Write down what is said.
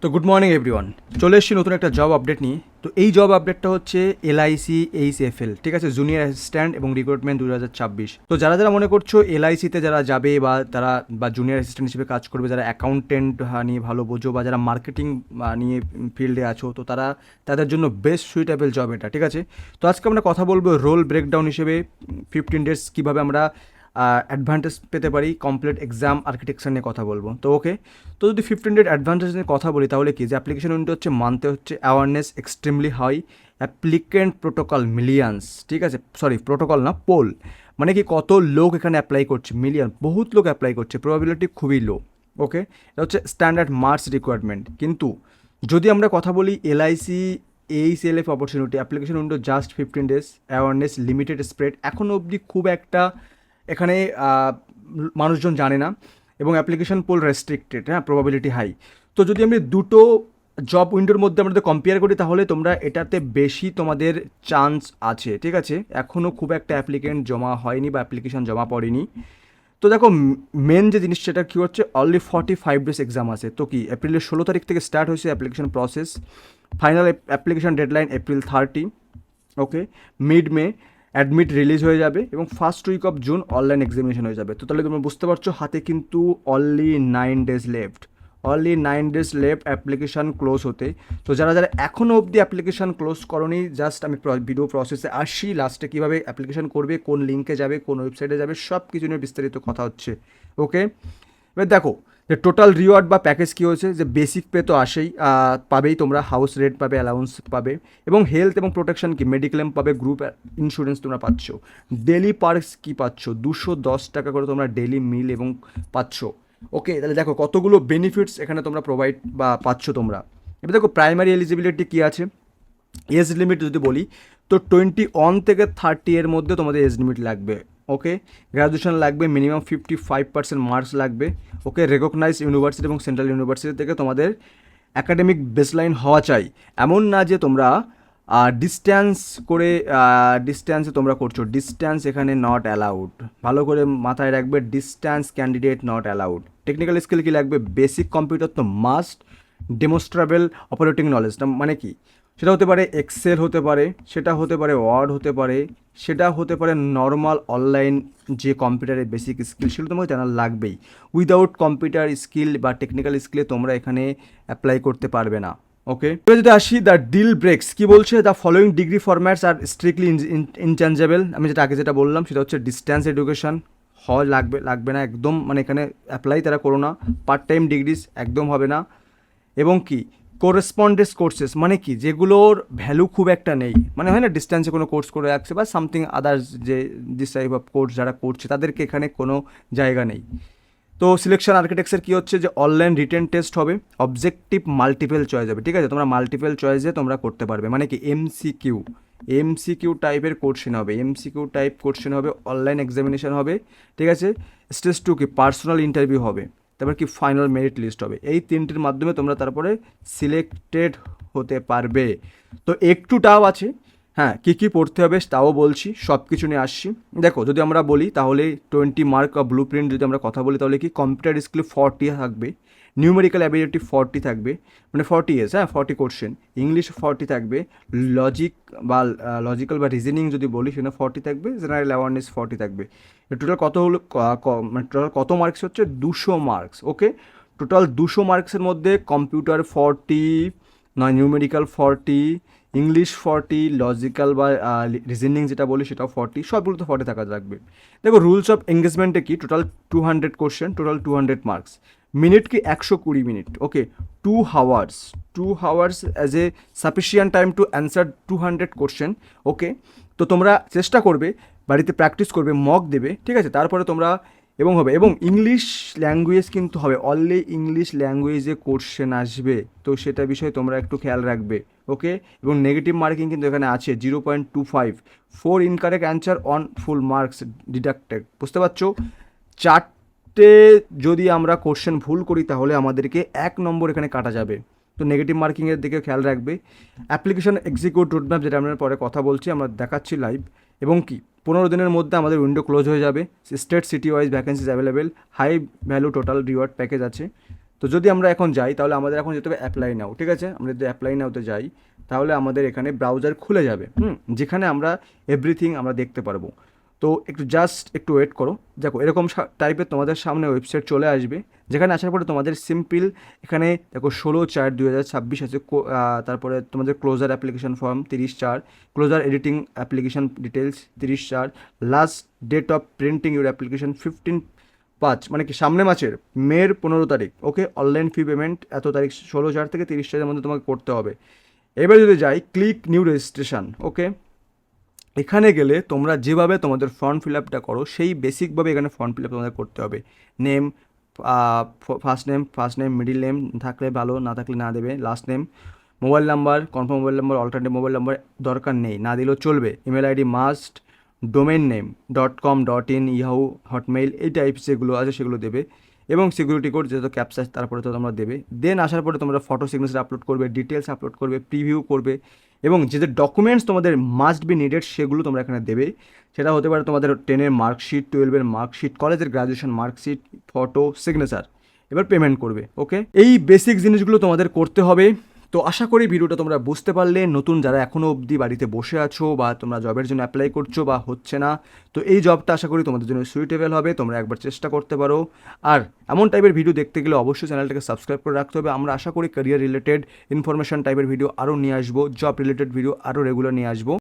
তো good morning everyone, চলে এসেছি নতুন একটা জব আপডেট নিয়ে। তো এই জব আপডেটটা হচ্ছে এলআইসি এইচএফএল, ঠিক আছে, জুনিয়র অ্যাসিস্ট্যান্ট এবং রিক্রুটমেন্ট 2026। তো যারা যারা মনে করছো এলআইসিতে যারা যাবে বা জুনিয়র অ্যাসিস্ট্যান্ট হিসেবে কাজ করবে, যারা অ্যাকাউন্টেন্ট নিয়ে ভালো বোঝো বা যারা মার্কেটিং নিয়ে ফিল্ডে আছো, তো তাদের জন্য বেস্ট সুইটেবল জব এটা, ঠিক আছে। তো আজকে আমরা কথা বলবো রোল ব্রেকডাউন হিসেবে 15 ডেজ কীভাবে আমরা অ্যাডভান্টেজ পেতে পারি, কমপ্লিট এক্সাম আর্কিটেকচার নিয়ে কথা বলবো। তো ওকে, তো যদি 15 অ্যাডভান্টেজ নিয়ে কথা বলি তাহলে কি, যে অ্যাপ্লিকেশন উইন্ডো হচ্ছে মানতে হচ্ছে awareness extremely high, applicant protocol millions, ঠিক আছে, সরি প্রোটোকল না, পোল, মানে কি কত লোক এখানে অ্যাপ্লাই করছে, মিলিয়ন, বহুত লোক অ্যাপ্লাই করছে, প্রবাবিলিটি খুবই লো। ওকে, এটা হচ্ছে স্ট্যান্ডার্ড মার্কস রিকোয়ারমেন্ট। কিন্তু যদি আমরা কথা বলি LIC HLF opportunity, application window just 15 days, awareness limited spread, এখনও অবধি খুব একটা এখানে মানুষজন জানে না, এবং অ্যাপ্লিকেশন পোল রেস্ট্রিক্টেড, হ্যাঁ, প্রবাবিলিটি হাই। তো যদি আমি দুটো জব উইন্ডোর মধ্যে আমরা কম্পেয়ার করি তাহলে তোমরা এটাতে বেশি তোমাদের চান্স আছে, ঠিক আছে। এখনও খুব একটা অ্যাপ্লিকেন্ট জমা হয়নি বা অ্যাপ্লিকেশন জমা পড়েনি। তো দেখো, মেন যে জিনিস সেটা কী হচ্ছে, অনলি 45 ডেজ এক্সাম আছে। তো কি এপ্রিলের 16 তারিখ থেকে স্টার্ট হয়েছে application process, final application deadline April 30। Okay, mid May admit release হয়ে যাবে এবং first week of June online examination হয়ে যাবে। তো তাহলে তোমরা বুঝতে পারছো হাতে কিন্তু only 9 days left, only 9 days left application close হতে। তো যারা যারা এখনও অবধি অ্যাপ্লিকেশান ক্লোজ করনি, জাস্ট আমি ভিডিও প্রসেসে আসি, লাস্টে কীভাবে অ্যাপ্লিকেশান করবে, কোন লিঙ্কে যাবে, কোন ওয়েবসাইটে যাবে, সব কিছু নিয়ে বিস্তারিত কথা হচ্ছে। ওকে, এবার দেখো যে টোটাল রিওয়ার্ড বা প্যাকেজ কী হয়েছে, যে বেসিক পে তো আসেই, পাবেই তোমরা, হাউস রেন্ট পাবে, অ্যালাউন্স পাবে, এবং হেলথ এবং প্রোটেকশন কি মেডিক্লেম পাবে, গ্রুপ ইন্স্যুরেন্স তোমরা পাচ্ছ। ডেলি পার্কস কী পাচ্ছ, 210 টাকা করে তোমরা ডেলি মিল এবং পাচ্ছ। ওকে, তাহলে দেখো কতগুলো বেনিফিটস এখানে তোমরা প্রোভাইড বা পাচ্ছ তোমরা। এবার দেখো প্রাইমারি এলিজিবিলিটি কী আছে, এজ লিমিট যদি বলি তো 21 থেকে 30 এর মধ্যে তোমাদের এজ লিমিট লাগবে। ওকে, গ্র্যাজুয়েশন লাগবে, মিনিমাম 55% মার্কস লাগবে। ওকে, রেকগনাইজ ইউনিভার্সিটি এবং সেন্ট্রাল ইউনিভার্সিটি থেকে তোমাদের অ্যাকাডেমিক বেসলাইন হওয়া চাই। এমন না যে তোমরা ডিস্ট্যান্সে তোমরা করছো, ডিস্ট্যান্স এখানে নট অ্যালাউড, ভালো করে মাথায় রাখবে, distance candidate not allowed. Technical skill কী লাগবে, বেসিক কম্পিউটার তো মাস্ট, ডেমোস্ট্রেবল অপারেটিং নলেজটা মানে কি, সেটা হতে পারে এক্সেল, হতে পারে সেটা, হতে পারে ওয়ার্ড, হতে পারে সেটা, হতে পারে নর্মাল অনলাইন যে কম্পিউটারের বেসিক স্কিল, সেগুলো তোমাকে জানা লাগবেই। উইদাউট কম্পিউটার স্কিল বা টেকনিক্যাল স্কিলে তোমরা এখানে অ্যাপ্লাই করতে পারবে না। ওকে, এবার যদি আসি দ্য ডিল ব্রেক্স কী বলছে, দ্য ফলোয়িং ডিগ্রি ফরম্যাটস আর স্ট্রিক্টলি ইনচেঞ্জেবল। আমি যেটা বললাম সেটা হচ্ছে ডিস্ট্যান্স এডুকেশন লাগবে না একদম, মানে এখানে অ্যাপ্লাই তারা করো না। পার্ট টাইম ডিগ্রিজ একদম হবে না, এবং কি কোরেসপন্ডেন্স কোর্সেস, মানে কি যেগুলোর ভ্যালু খুব একটা নেই, মানে হয় না ডিস্ট্যান্সে কোনো কোর্স করে রাখছে বা সামথিং আদার্স, যে দিস টাইপ অফ কোর্স যারা করছে তাদেরকে এখানে কোনো জায়গা নেই। তো সিলেকশন আর্কিটেকচার কী হচ্ছে, যে অনলাইন রিটেন টেস্ট হবে, অবজেক্টিভ মাল্টিপল চয়েস হবে, ঠিক আছে, তোমরা মাল্টিপল চয়েসে তোমরা করতে পারবে, মানে কি এমসিকিউ টাইপের কোশ্চেন হবে, এমসিকিউ টাইপ কোশ্চেন হবে, অনলাইন এক্সামিনেশন হবে, ঠিক আছে। স্টেজ 2 কি পার্সোনাল ইন্টারভিউ হবে, তারপর কি ফাইনাল মেরিট লিস্ট হবে। এই তিনটির মাধ্যমে তোমরা তারপরে সিলেক্টেড হতে পারবে। তো একটু টাও আছে, হ্যাঁ, কী পড়তে হবে তাও বলছি, সব কিছু নিয়ে আসছি। দেখো যদি আমরা বলি তাহলে 20 মার্ক বা ব্লু প্রিন্ট যদি আমরা কথা বলি তাহলে কি কম্পিউটার স্কিল 40 থাকবে, নিউমেরিক্যাল অ্যাবিলিটি 40 থাকবে, মানে 40 ইয়ার্স, হ্যাঁ 40 কোশ্চেন, ইংলিশ 40 থাকবে, লজিক্যাল বা রিজনিং যদি বলি সেটা 40 থাকবে, জেনারেল অ্যাওয়ারনেস 40 থাকবে। টোটাল কত হলো, মানে টোটাল কত মার্কস হচ্ছে 200 মার্কস। ওকে, টোটাল 200 মার্কসের মধ্যে কম্পিউটার 40, নয় নিউমেরিক্যাল 40, ইংলিশ 40, লজিক্যাল বা রিজনিং যেটা বলি সেটাও 40, সবগুলো তো 40 থাকা লাগবে। দেখো রুলস অফ এঙ্গেজমেন্টে কি, total 200 question, total 200 marks, minute কি 120 minute. Okay, 2 hours as a sufficient time to answer 200 question. Okay, তো তোমরা চেষ্টা করবে, বাড়িতে প্র্যাকটিস করবে, মক দেবে, ঠিক আছে, তারপরে তোমরা এবং ইংলিশ ল্যাঙ্গুয়েজ কিন্তু হবে, অনলি ইংলিশ ল্যাঙ্গুয়েজে কোশ্চেন আসবে, তো সেটা বিষয়ে তোমরা একটু খেয়াল রাখবে। ওকে, এবং নেগেটিভ মার্কিং কিন্তু এখানে আছে 0.25, 4 incorrect answer on full marks deducted. বুঝতে পারছো, চারটে যদি আমরা কোশ্চেন ভুল করি তাহলে আমাদেরকে 1 নম্বর এখানে কাটা যাবে। তো নেগেটিভ মার্কিংয়ের দিকে খেয়াল রাখবে। অ্যাপ্লিকেশন এক্সিকিউট রোডম্যাপ, যেটা আমরা পরে কথা বলছি, আমরা দেখাচ্ছি লাইভ, এবং কি 15 দিনের মধ্যে আমাদের উইন্ডো ক্লোজ হয়ে যাবে। State city wise vacancies available, high value total reward package আছে। তো যদি আমরা এখন যাই তাহলে আমাদের এখন যেতে হবে অ্যাপ্লাই নাও, ঠিক আছে? আমরা যদি অ্যাপ্লাই নাওতে যাই তাহলে আমাদের এখানে ব্রাউজার খুলে যাবে, যেখানে আমরা এভরিথিং আমরা দেখতে পারবো। তো একটু ওয়েট করো। দেখো এরকম টাইপের তোমাদের সামনে ওয়েবসাইট চলে আসবে, যেখানে আসার পরে তোমাদের সিম্পল এখানে দেখো 16/4/2026 আছে, তারপরে তোমাদের closure application form 30/4, closure editing application details 30/4, last date of printing your application 15/5, মানে কি সামনে মাসের মের 15 তারিখ। ওকে, অনলাইন ফি পেমেন্ট এত তারিখ 16/4 থেকে 30/4-এর মধ্যে তোমাকে করতে হবে। এবার যদি যাই ক্লিক নিউ রেজিস্ট্রেশন, ওকে, এখানে গেলে তোমরা যেভাবে তোমাদের ফর্ম ফিল আপটা করো সেই বেসিকভাবে এখানে ফর্ম ফিল আপ তোমাদের করতে হবে। Name, first name middle name থাকলে ভালো, না থাকলে না দেবে, last name, mobile number, confirm mobile number, alternative mobile number দরকার নেই, না দিলেও চলবে, email ID must, domain name .com.in, Yahoo, Hotmail, এই টাইপস যেগুলো আছে সেগুলো দেবে, এবং সিকিউরিটি কোড যেহেতু ক্যাপচা তারপরে তো তোমরা দেবে। দেন আসার পরে তোমরা ফটো সিগনেচার আপলোড করবে, ডিটেলস আপলোড করবে, প্রিভিউ করবে, এবং যে ডকুমেন্টস তোমাদের মাস্ট বি নিডেড সেগুলো তোমরা এখানে দেবে। সেটা হতে পারে তোমাদের 10-এর মার্কশিট, 12-এর মার্কশিট, কলেজের গ্রাজুয়েশন মার্কশিট, ফটো, সিগনেচার। এবার পেমেন্ট করবে। ওকে, এই বেসিক জিনিসগুলো তোমাদের করতে হবে। তো আশা করি ভিডিওটা তোমরা বুঝতে পারলে। নতুন যারা এখনও অবধি বাড়িতে বসে আছো বা তোমরা জবের জন্য অ্যাপ্লাই করছো বা হচ্ছে না, তো এই জবটা আশা করি তোমাদের জন্য সুইটেবল হবে, তোমরা একবার চেষ্টা করতে পারো। আর এমন টাইপের ভিডিও দেখতে গেলে অবশ্যই চ্যানেলটাকে সাবস্ক্রাইব করে রাখতে হবে। আমরা আশা করি ক্যারিয়ার রিলেটেড ইনফরমেশন টাইপের ভিডিও আরও নিয়ে আসবো, জব রিলেটেড ভিডিও আরও রেগুলার নিয়ে আসবো।